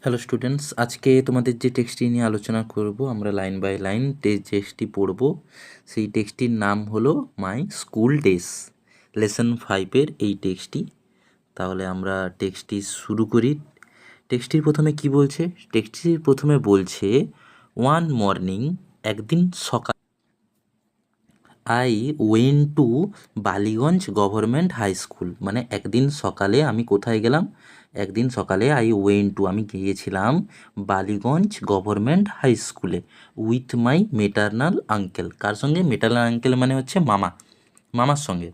Hello students, আজকে তোমাদের যে টেক্সটটি নিয়ে আলোচনা করব, আমরা লাইন বাই লাইন টেক্সটটি পড়ব। সেই টেক্সটটির নাম হলো মাই স্কুল ডেজ, লেসন 5-এর এই টেক্সটটি। তাহলে আমরা টেক্সটটি শুরু করি। টেক্সটটির প্রথমে কি বলছে? টেক্সটটির প্রথমে বলছে, ওয়ান মর্নিং, একদিন সকাল, I went to Ballygunge government high school. মানে একদিন সকালে আমি কোথায় গেলাম? একদিন সকালে আমি গিয়েছিলাম বালিগঞ্জ গভর্নমেন্ট হাই স্কুলে উইথ মাই মেটার্নাল আঙ্কেল। কার সঙ্গে? মেটার্নাল আঙ্কেল মানে হচ্ছে মামা, মামার সঙ্গে।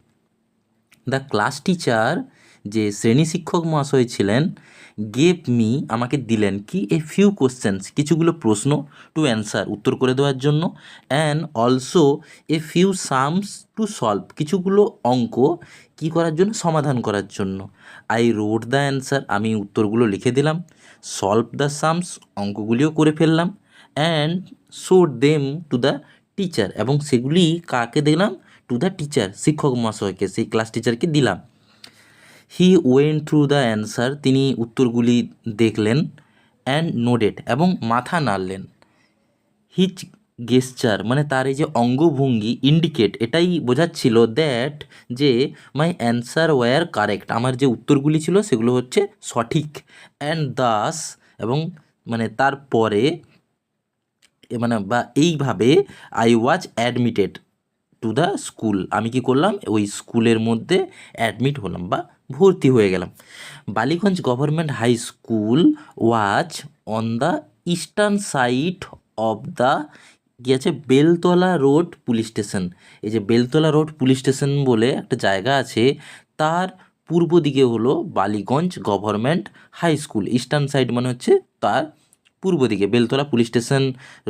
দ্য ক্লাস টিচার, যে শ্রেণী শিক্ষক মহাশয় ছিলেন, গেভ মি, আমাকে দিলেন কি, এ ফিউ কোশ্চেন্স, কিছুগুলো প্রশ্ন, টু অ্যান্সার, উত্তর করে দেওয়ার জন্য, and also a few sums to solve, কিছুগুলো অঙ্ক কি করার জন্য? সমাধান করার জন্য। আই রোড দ্য অ্যান্সার, আমি উত্তরগুলো লিখে দিলাম। সলভ দ্য সামস, অঙ্কগুলিও করে ফেললাম। And showed them to the teacher, এবং সেগুলি কাকে দিলাম? টু দ্য টিচার, শিক্ষক মহাশয়কে, সেই ক্লাস টিচারকে দিলাম। He went through the answer, তিনি উত্তরগুলি দেখলেন। অ্যান্ড নোডেড, এবং মাথা নাড়লেন। হিচ গেস্চার, মানে তার এই যে অঙ্গভঙ্গি, ইন্ডিকেট, এটাই বোঝাচ্ছিল দ্যাট, যে মাই অ্যান্সার ওয়্যার কারেক্ট, আমার যে উত্তরগুলি ছিল সেগুলো হচ্ছে সঠিক। অ্যান্ড দাস, এবং মানে তারপরে, মানে বা এইভাবে, I was admitted to the school, আমি কি করলাম? ওই স্কুলের মধ্যে অ্যাডমিট হলাম বা ভর্তি হয়ে গেলাম। Ballygunge government high school was on the eastern side of the, কি আছে, বেলতলা রোড পুলিশ স্টেশন। এই যে বেলতলা রোড পুলিশ স্টেশন বলে একটা জায়গা আছে, তার পূর্ব দিকে হলো Ballygunge government high school. Eastern side মানে হচ্ছে তার পূর্ব দিকে, বেলতলা পুলিশ স্টেশন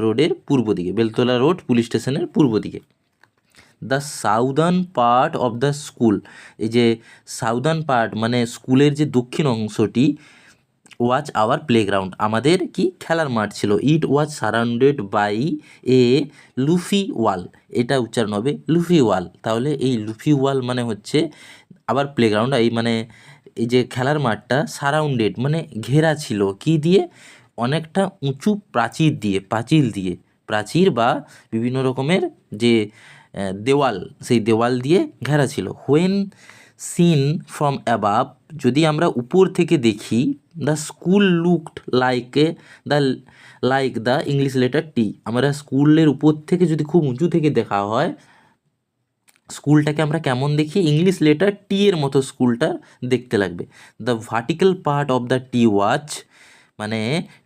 রোডের পূর্ব দিকে, বেলতলা রোড পুলিশ স্টেশনের পূর্ব দিকে। The southern part of the school, এই যে সাউদার্ন পার্ট মানে স্কুলের যে দক্ষিণ অংশটি, ওয়াজ আওয়ার প্লেগ্রাউন্ড, আমাদের কি খেলার মাঠ ছিল। ইট ওয়াজ সারাউন্ডেড বাই এ লুফি ওয়াল, এটা উচ্চারণ হবে লুফি ওয়াল। তাহলে এই লুফি ওয়াল মানে হচ্ছে আবার প্লেগ্রাউন্ড, এই মানে এই যে খেলার মাঠটা সারাউন্ডেড মানে ঘেরা ছিল, কি দিয়ে? অনেকটা উঁচু প্রাচীর দিয়ে, পাঁচিল দিয়ে, প্রাচীর বা বিভিন্ন রকমের যে দেওয়াল, সেই দেওয়াল দিয়ে ঘেরা ছিল। হোয়েন সিন ফ্রম অ্যাবাভ, যদি আমরা উপর থেকে দেখি, the school looked like the English letter T, আমরা স্কুলের উপর থেকে যদি খুব উঁচু থেকে দেখা হয়, স্কুলটাকে আমরা কেমন দেখি? ইংলিশ লেটার টি এর মতো স্কুলটা দেখতে লাগবে। The vertical part of the T watch, মানে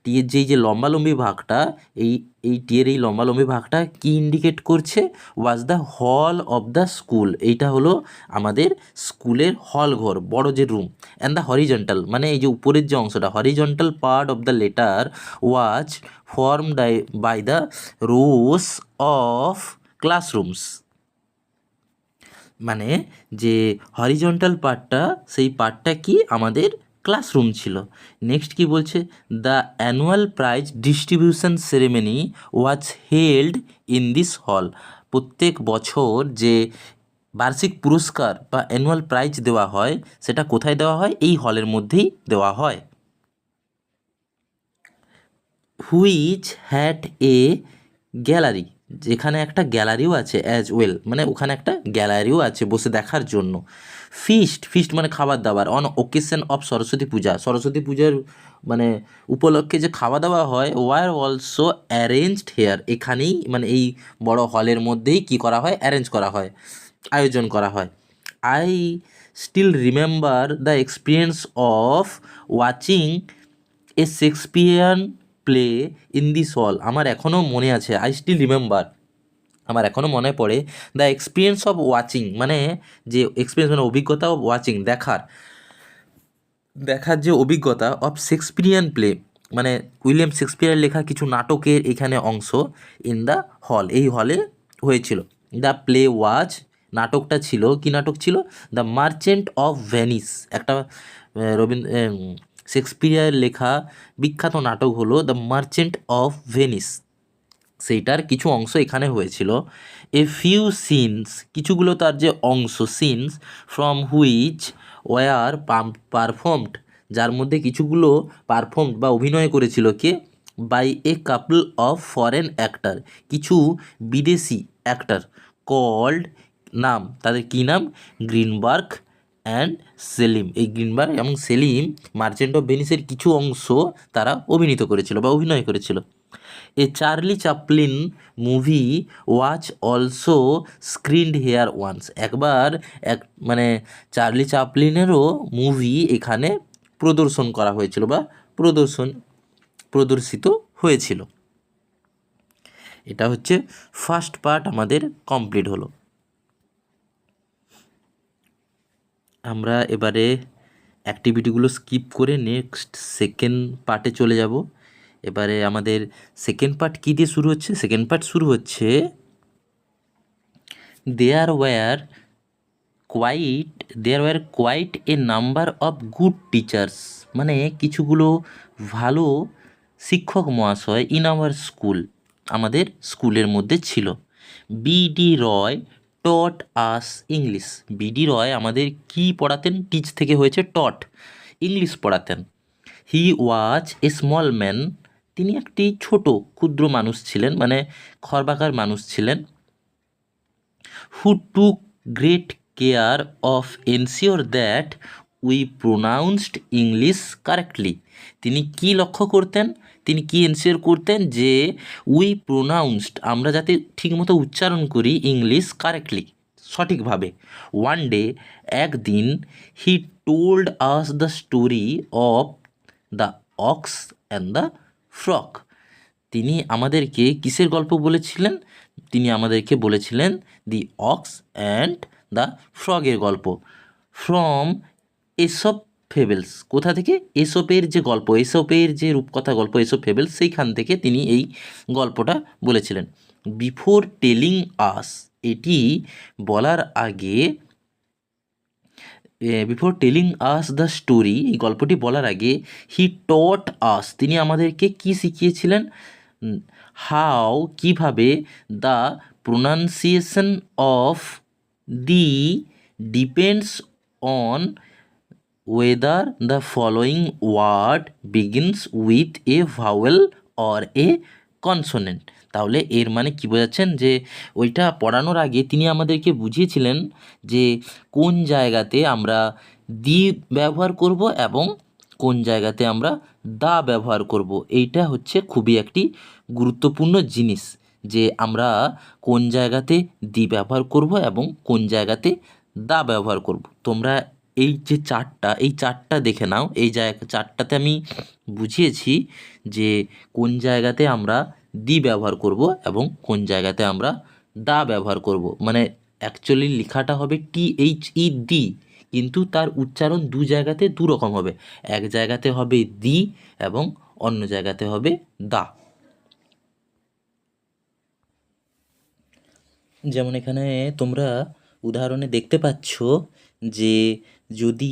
টি এর যে লম্বালম্বি ভাগটা, এই এই টি এর এই লম্বালম্বি ভাগটা কি ইন্ডিকেট করছে? Was the hall of the school, এইটা হলো আমাদের স্কুলের হল ঘর, বড় যে রুম। অ্যান্ড দ্য হরিজন্টাল, মানে এই যে উপরের যে অংশটা, horizontal part of the letter was formed by the rows of classrooms, মানে যে হরিজন্টাল পার্টটা, সেই পার্টটা কি? আমাদের ক্লাসরুম ছিল। নেক্সট কি বলছে? The annual prize distribution ceremony was held in this হল, প্রত্যেক বছর যে বার্ষিক পুরস্কার বা অ্যানুয়াল প্রাইজ দেওয়া হয়, সেটা কোথায় দেওয়া হয়? এই হলের মধ্যেই দেওয়া হয়। হুইচ হ্যাড এ গ্যালারি, যেখানে একটা গ্যালারিও আছে, অ্যাজ ওয়েল, মানে ওখানে একটা গ্যালারিও আছে বসে দেখার জন্য। ফিস্ট, ফিস্ট মানে খাবার দাবার, অন ওকেশন অফ সরস্বতী পূজা, সরস্বতী পূজার মানে উপলক্ষে যে খাওয়া দাওয়া হয়, ওয়ার অলসো অ্যারেঞ্জড হেয়ার, এখানেই মানে এই বড় হলের মধ্যেই কি করা হয়? অ্যারেঞ্জ করা হয়, আয়োজন করা হয়। I still remember the experience of watching a Shakespearean play in this hall, আমার এখনও মনে আছে। আই স্টিল রিমেম্বার, আমার এখনও মনে পড়ে। দ্য এক্সপিরিয়েন্স অফ ওয়াচিং, মানে যে এক্সপিরিয়েন্স মানে অভিজ্ঞতা, অফ ওয়াচিং দেখার, দেখার যে অভিজ্ঞতা, অফ শেক্সপিয়ান প্লে মানে উইলিয়াম শেক্সপিয়ারের লেখা কিছু নাটকের এখানে অংশ, ইন দ্য হল, এই হলে হয়েছিল। দ্য প্লে ওয়াজ, নাটকটা ছিল, কি নাটক ছিল? দ্য মার্চেন্ট অফ ভেনিস, একটা রবীন্দ্র শেক্সপিয়ারের লেখা বিখ্যাত নাটক হলো দ্য মার্চেন্ট অফ ভেনিস, সেইটার কিছু অংশ এখানে হয়েছিল। এ ফিউ সিনস, কিছুগুলো তার যে অংশ, scenes from which were performed, যার মধ্যে কিছুগুলো পারফর্ম বা অভিনয় করেছিল কে, by a couple of foreign actor, কিছু বিদেশি অ্যাক্টার, কল্ড, নাম তাদের কী নাম, গ্রিনবার্গ অ্যান্ড সেলিম। এই গ্রিনবার্গ এবং সেলিম মার্চেন্ট অফ ভেনিসের কিছু অংশ তারা অভিনীত করেছিল বা অভিনয় করেছিল। A Charlie Chaplin movie was also screened here once, একবার মানে চার্লি চ্যাপলিনেরও মুভি এখানে প্রদর্শন করা হয়েছিল বা প্রদর্শিত হয়েছিল। এটা হচ্ছে ফার্স্ট পার্ট আমাদের কমপ্লিট হলো। আমরা এবারে অ্যাক্টিভিটিগুলো স্কিপ করে নেক্সট সেকেন্ড পার্টে চলে যাব। এবারে আমাদের সেকেন্ড পার্ট কী দিয়ে শুরু হচ্ছে? সেকেন্ড পার্ট শুরু হচ্ছে there were quite a number of good teachers, মানে কিছুগুলো ভালো শিক্ষক মহাশয় ইন আওয়ার স্কুল, আমাদের স্কুলের মধ্যে ছিল। বিডি রয় টট আস ইংলিশ, বিডি রয় আমাদের কি পড়াতেন? টিচ থেকে হয়েছে টট, ইংলিশ পড়াতেন। হি ওয়াজ এ স্মল ম্যান, তিনি একটি ছোট ক্ষুদ্র মানুষ ছিলেন, মানে খর্বাকার মানুষ ছিলেন। who took great care of ensure that we pronounced English correctly, তিনি কি লক্ষ্য করতেন? তিনি কি এনশিওর করতেন? যে উই প্রোনাউন্সড, আমরা যাতে ঠিকমতো উচ্চারণ করি ইংলিশ কারেক্টলি, সঠিকভাবে। ওয়ান ডে, একদিন, he told us the story of the ox and the frog, তিনি আমাদেরকে কিসের গল্প বলেছিলেন? তিনি আমাদেরকে বলেছিলেন দি অক্স অ্যান্ড দ্য ফ্রগের গল্প, ফ্রম এসপ ফেবেলস, কোথা থেকে? এসপের যে গল্প, এসপের যে রূপকথা গল্প এসপ ফেবেলস, সেইখান থেকে তিনি এই গল্পটা বলেছিলেন। বিফোর টেলিং আস, এটি বলার আগে, before telling us the story, এই গল্পটি বলার আগে, হি টট আস, তিনি আমাদেরকে কি শিখিয়েছিলেন? হাউ, কিভাবে, the pronunciation of the depends on whether the following word begins with a vowel or a consonant. তাহলে এর মানে কী বোঝাচ্ছেন? যে ওইটা পড়ানোর আগে তিনি আমাদেরকে বুঝিয়েছিলেন যে কোন জায়গাতে আমরা দি ব্যবহার করব এবং কোন জায়গাতে আমরা দা ব্যবহার করব। এইটা হচ্ছে খুবই একটি গুরুত্বপূর্ণ জিনিস, যে আমরা কোন জায়গাতে দি ব্যবহার করব এবং কোন জায়গাতে দা ব্যবহার করব। তোমরা এই যে চার্টটা, এই চার্টটা দেখে নাও, এই চার্টটাতে আমি বুঝিয়েছি যে কোন জায়গাতে আমরা দি ব্যবহার করব এবং কোন জায়গাতে আমরা দা ব্যবহার করব। মানে অ্যাকচুয়ালি লেখাটা হবে THED, কিন্তু তার উচ্চারণ দু জায়গাতে দু রকম হবে, এক জায়গাতে হবে দি এবং অন্য জায়গাতে হবে দা। যেমন এখানে তোমরা উদাহরণে দেখতে পাচ্ছ যে যদি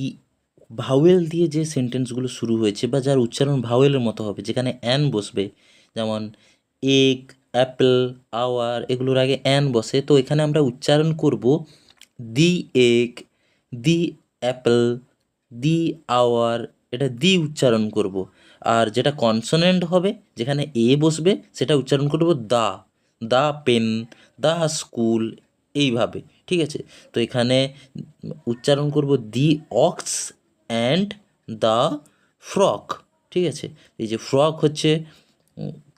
ভাওয়েল দিয়ে যে সেন্টেন্সগুলো শুরু হয়েছে বা যার উচ্চারণ ভাওয়েলের মতো হবে, যেখানে অ্যান বসবে, যেমন এগ, অ্যাপেল, আওয়ার, এগুলোর আগে অ্যান বসে, তো এখানে আমরা উচ্চারণ করব দি এগ, দি অ্যাপেল, দি আওয়ার, এটা দি উচ্চারণ করব। আর যেটা কনসোনেন্ট হবে, যেখানে এ বসবে, সেটা উচ্চারণ করব দা, দা পেন, দা স্কুল, এইভাবে। ঠিক আছে, তো এখানে উচ্চারণ করব দি অক্স অ্যান্ড দ্য ফ্রক। ঠিক আছে, এই যে ফ্রক হচ্ছে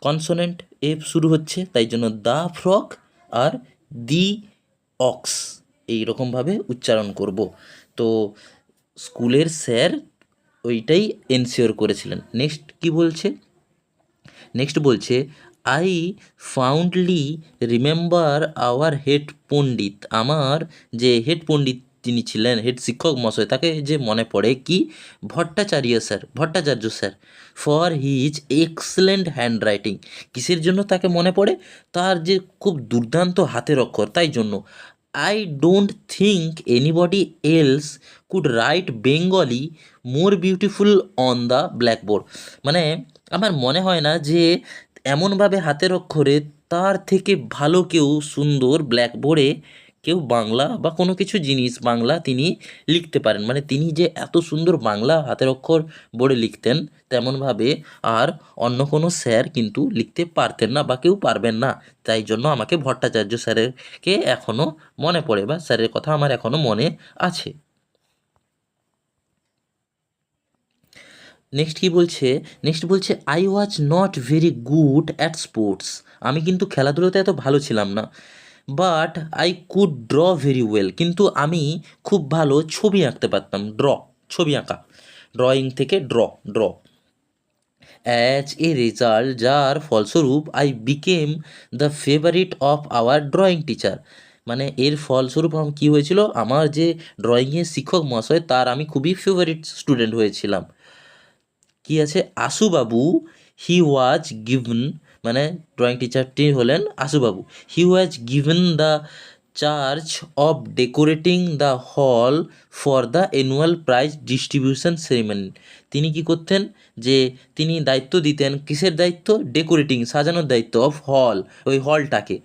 কনসোনেন্ট, এ শুরু হচ্ছে, তাই জন্য দ্য ফ্রক আর দি অক্স এইরকমভাবে উচ্চারণ করব। তো স্কুলের স্যার ওইটাই এনশিওর করেছিলেন। নেক্সট কি বলছে? নেক্সট বলছে আই ফাউন্ডলি রিমেম্বার আওয়ার হেড পণ্ডিত, আমার যে হেড পণ্ডিত তিনি ছিলেন, হেড শিক্ষক মহাশয়, তাকে যে মনে পড়ে কি? Bhattacharya sir, for his excellent hand writing, কিসের জন্য তাকে মনে পড়ে? তার যে খুব দুর্দান্ত হাতের অক্ষর, তাই জন্য। I don't think anybody else could right Bengali more beautiful on the blackboard, মানে আমার মনে হয় না যে এমনভাবে হাতের অক্ষরে তার থেকে ভালো কেউ সুন্দর ব্ল্যাকবোর্ডে কেউ বাংলা বা কোনো কিছু জিনিস বাংলা তিনি লিখতে পারেন, মানে তিনি যে এত সুন্দর বাংলা হাতের অক্ষর বোর্ডে লিখতেন তেমনভাবে আর অন্য কোনো স্যার কিন্তু লিখতে পারতেন না বা কেউ পারবেন না। তাই জন্য আমাকে ভট্টাচার্য স্যারেরকে এখনও মনে পড়ে বা স্যারের কথা আমার এখনও মনে আছে। নেক্সট বলছে I was not very good at sports. আমি কিন্তু খেলাধুলোতে এত ভালো ছিলাম না, but I could draw very well. কিন্তু আমি খুব ভালো ছবি আঁকতে পারতাম। ছবি আঁকা, ড্রয়িং থেকে ড্র। অ্যাজ এ রেজাল্ট, যার ফলস্বরূপ I became the favourite of our drawing teacher. মানে এর ফলস্বরূপ কী হয়েছিল, আমার যে ড্রয়িংয়ের শিক্ষক মহাশয় তার আমি খুবই ফেভারিট স্টুডেন্ট হয়েছিলাম। কি আছে, আশুবাবু হি ওয়াজ গিভেন, মানে ড্রয়িং টিচারটি হলেন Ashubabu. He was given the charge of decorating the hall for the annual prize distribution ceremony. তিনি কি করতেন, যে তিনি দায়িত্ব দিতেন, কিসের দায়িত্ব, ডেকোরেটিং, সাজানোর দায়িত্ব, অফ হল, ওই হলটাকে,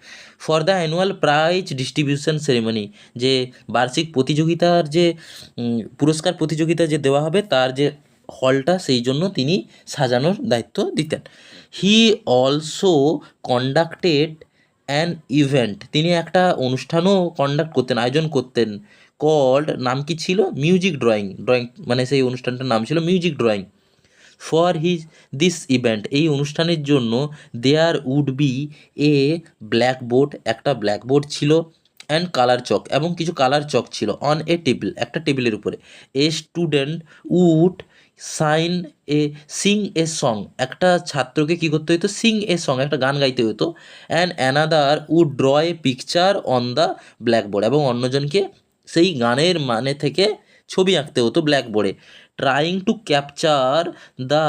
for the annual prize distribution ceremony, যে বার্ষিক প্রতিযোগিতার যে পুরস্কার প্রতিযোগিতা যে দেওয়া হবে তার যে হলটা, সেই জন্য তিনি সাজানোর দায়িত্ব দিতেন। He also conducted an event, তিনি একটা অনুষ্ঠানও আয়োজন করতেন, কল্ড, নাম কি ছিল, মিউজিক ড্রয়িং, মানে সেই অনুষ্ঠানটার নাম ছিল music drawing. For this event, এই অনুষ্ঠানের জন্য there would be a blackboard, একটা ব্ল্যাকবোর্ড ছিল, অ্যান্ড কালার চক, এবং কিছু কালার চক ছিল, অন এ টেবিল, একটা টেবিলের উপরে। A student would sing a song, একটা ছাত্রকে কী করতে হতো, সিং এ সং, একটা গান গাইতে হতো। And another would draw a picture on the blackboard, এবং অন্যজনকে সেই গানের মানে থেকে ছবি আঁকতে হতো ব্ল্যাকবোর্ডে। Trying to capture the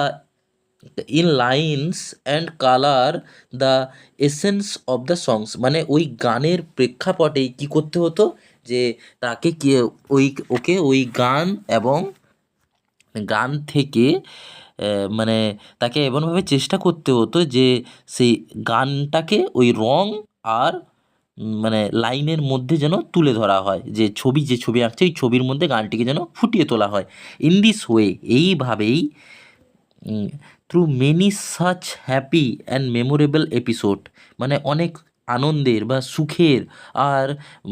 in lines and colour the essence of the songs, মানে ওই গানের প্রেক্ষাপটেই কী করতে হতো, যে তাকে ওই গান এবং গান থেকে মানে তাকে এমনভাবে চেষ্টা করতে হতো যে সেই গানটাকে ওই রং আর মানে লাইনের মধ্যে যেন তুলে ধরা হয়, যে ছবি আঁকছে ওই ছবির মধ্যে গানটিকে যেন ফুটিয়ে তোলা হয়। ইন দিস ওয়ে, এইভাবেই through many such happy and memorable episode, মানে অনেক আনন্দের বা সুখের আর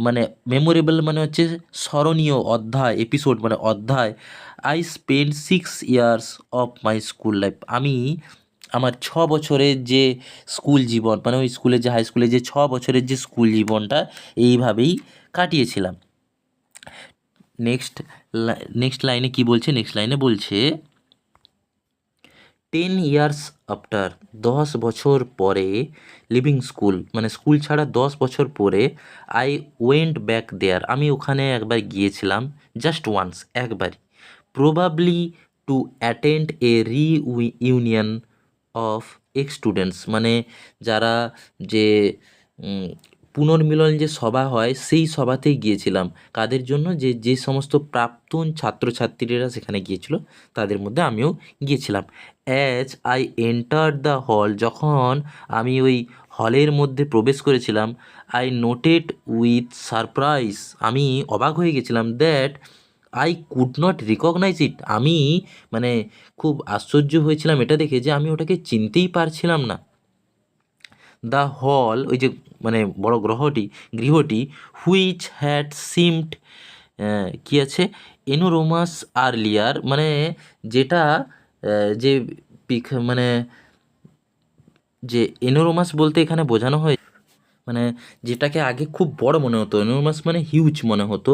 মানে মেমোরেবল মানে হচ্ছে স্মরণীয় অধ্যায়, এপিসোড মানে অধ্যায়। I spend 6 years of my school life, আমি আমার 6 বছরের যে স্কুল জীবন, মানে ওই স্কুলে যে হাই স্কুলে যে 6 বছরের যে স্কুল জীবনটা এইভাবেই কাটিয়েছিলাম। নেক্সট লাইনে কি বলছে, নেক্সট লাইনে বলছে 10 ইয়ার্স আফটার, 10 বছর পরে, লিভিং স্কুল, মানে স্কুল ছাড়া 10 বছর পরে, আই ওয়েন্ট ব্যাক দেয়ার, আমি ওখানে একবার গিয়েছিলাম, জাস্ট ওয়ান্স, একবারই, probably to attend a reunion of x students, মানে যারা যে পুনর্মিলন যে সভা হয় সেই সভাতেই গিয়েছিলাম। কাদের জন্য, যে সমস্ত প্রাক্তন ছাত্রছাত্রীরা সেখানে গিয়েছিল তাদের মধ্যে আমিও গিয়েছিলাম। As I entered the hall, যখন আমি ওই হলের মধ্যে প্রবেশ করেছিলাম, আই নোটেড উইথ সারপ্রাইজ, আমি অবাক হয়ে গেছিলাম, that I could not recognise it, আমি মানে খুব আশ্চর্য হয়েছিলাম এটা দেখে যে আমি ওটাকে চিনতেই পারছিলাম না। দ্য হল, ওই যে মানে বড় গৃহটি হুইচ হ্যাড সিমড, কী আছে, এনোরোমাস আর্লিয়ার, মানে যেটা যে মানে যে এনোরোমাস বলতে এখানে বোঝানো হয় মানে যেটাকে আগে খুব বড় মনে হতো, এনোরমাস মানে হিউজ মনে হতো,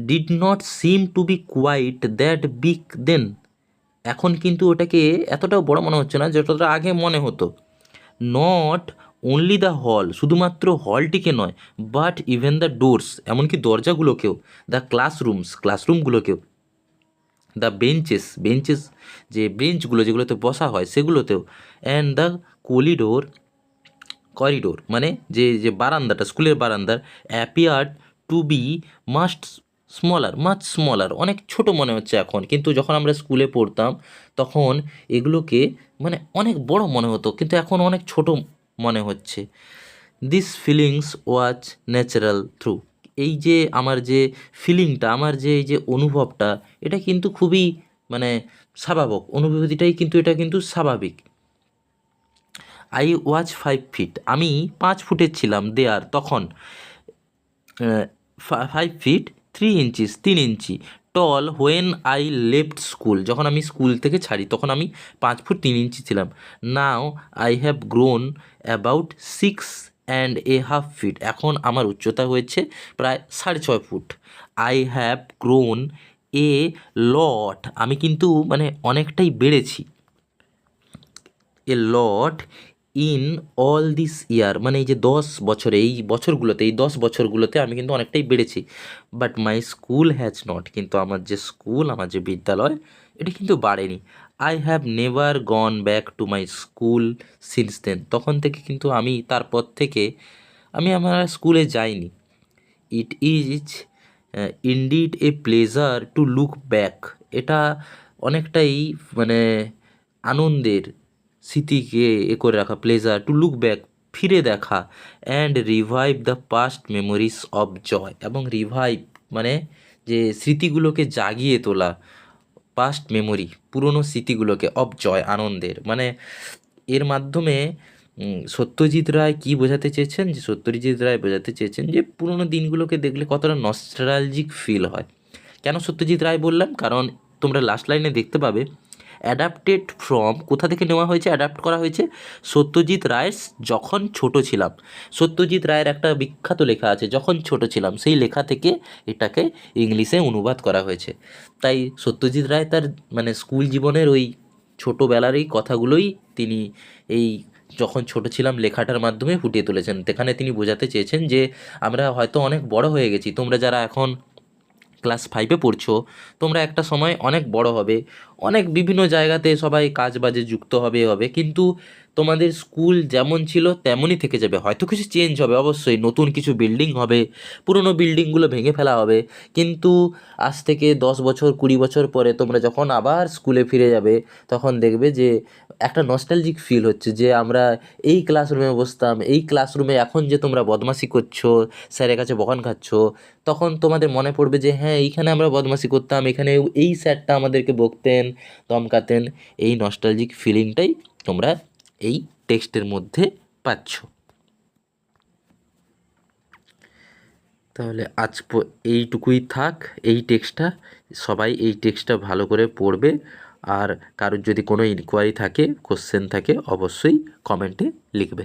did not seem to be quite that big then, এখন কিন্তু ওটাকে এতটাও বড় মনে হচ্ছে না যতটা আগে মনে হতো। নট অনলি দ্য হল, শুধুমাত্র হলটিকে নয়, বাট ইভেন দ্য ডোরস, এমনকি দরজাগুলোকেও, দ্য ক্লাসরুমগুলোকেও, দ্য বেঞ্চেস, যে বেঞ্চগুলো যেগুলোতে বসা হয় সেগুলোতেও, অ্যান্ড দ্য করিডোর মানে যে বারান্দাটা, স্কুলের বারান্দার, appeared to be much smaller, অনেক ছোট মনে হচ্ছে এখন, কিন্তু যখন আমরা স্কুলে পড়তাম তখন এগুলোকে মানে অনেক বড় মনে হতো, কিন্তু এখন অনেক ছোট মনে হচ্ছে। This feelings was natural through, এই যে আমার যে ফিলিংটা, আমার যে এই যে অনুভবটা, এটা কিন্তু খুবই মানে স্বাভাবিক অনুভূতিটাই, কিন্তু এটা কিন্তু স্বাভাবিক। আই ওয়াজ 5 ফিট, আমি 5 ফুটের ছিলাম দেয়ার তখন। 5 feet 3 inches, 3 inch tall when I left school, যখন আমি স্কুল থেকে ছাড়ি তখন আমি 5 ফুট 3 ইঞ্চি ছিলাম। Now I have grown about 6.5 feet, এখন আমার উচ্চতা হয়েছে প্রায় 6.5 foot. I have grown a lot, আমি কিন্তু মানে অনেকটাই বেড়েছি। A lot in all this year, মানে এই যে 10 বছরে, এই বছরগুলোতে, এই 10 বছরগুলোতে আমি কিন্তু অনেকটাই বেড়েছি। But my school has not, কিন্তু আমার যে স্কুল, আমার যে বিদ্যালয়, এটা কিন্তু বাড়েনি। I have never gone back to my school since then, তখন থেকে কিন্তু আমি, তারপর থেকে আমি আমার স্কুলে যাইনি। It is indeed a pleasure to look back, এটা অনেকটাই মানে আনন্দের, স্মৃতিকে করে রাখা, প্লেজার টু লুক ব্যাক, ফিরে দেখা, and revive the past memories of joy, এবং রিভাইভ মানে যে স্মৃতিগুলোকে জাগিয়ে তোলা, পাস্ট মেমোরি পুরনো স্মৃতিগুলোকে, অফ জয় আনন্দের, মানে এর মাধ্যমে সত্যজিৎ রায় কী বোঝাতে চেয়েছেন, যে সত্যজিৎ রায় বোঝাতে চেয়েছেন যে পুরনো দিনগুলোকে দেখলে কতটা নস্টালজিক ফিল হয়। কেন সত্যজিৎ রায় বললাম, কারণ তোমরা লাস্ট লাইনে দেখতে পাবে অ্যাডাপ্টেড ফ্রম, কোথা থেকে নেওয়া হয়েছে, অ্যাডাপ্ট করা হয়েছে সত্যজিৎ রায়ের যখন ছোট ছিলাম। সত্যজিৎ রায়ের একটা বিখ্যাত লেখা আছে যখন ছোট ছিলাম, সেই লেখা থেকে এটাকে ইংলিশে অনুবাদ করা হয়েছে। তাই সত্যজিৎ রায় তার মানে স্কুল জীবনের ওই ছোটোবেলারই কথাগুলোই তিনি এই যখন ছোট ছিলাম লেখাটার মাধ্যমে ফুটিয়ে তুলেছেন। সেখানে তিনি বোঝাতে চেয়েছেন যে আমরা হয়তো অনেক বড় হয়ে গেছি, তোমরা যারা এখন ক্লাস 5-এ পড়ছো, তোমরা একটা সময় অনেক বড় হবে, অনেক বিভিন্ন জায়গাতে সবাই কাজ বাজে যুক্ত হবে, কিন্তু তোমাদের স্কুল যেমন ছিল তেমনই থেকে যাবে। হয়তো কিছু চেঞ্জ হবে, অবশ্যই নতুন কিছু বিল্ডিং হবে, পুরনো বিল্ডিংগুলো ভেঙে ফেলা হবে, কিন্তু আজ থেকে 10 বছর 20 বছর পরে তোমরা যখন আবার স্কুলে ফিরে যাবে, তখন দেখবে যে একটা নস্টালজিক ফিল হচ্ছে, যে আমরা এই ক্লাসরুমে বসতাম, এই ক্লাসরুমে এখন যে তোমরা বদমাশি করছো, স্যারের কাছে বকান খাচ্ছ, তখন তোমাদের মনে পড়বে যে হ্যাঁ এইখানে আমরা বদমাশি করতাম, এখানে এই স্যারটা আমাদেরকে বকতেন, ধমকাতেন। এই নস্টালজিক ফিলিংটাই তোমরা এই টেক্সটের মধ্যে পাচ্ছ। তাহলে এইটুকুই থাক এই টেক্সটটা। সবাই এই টেক্সটটা ভালো করে পড়বে, আর কারোর যদি কোনো ইনকোয়ারি থাকে, কোশ্চেন থাকে, অবশ্যই কমেন্টে লিখবে।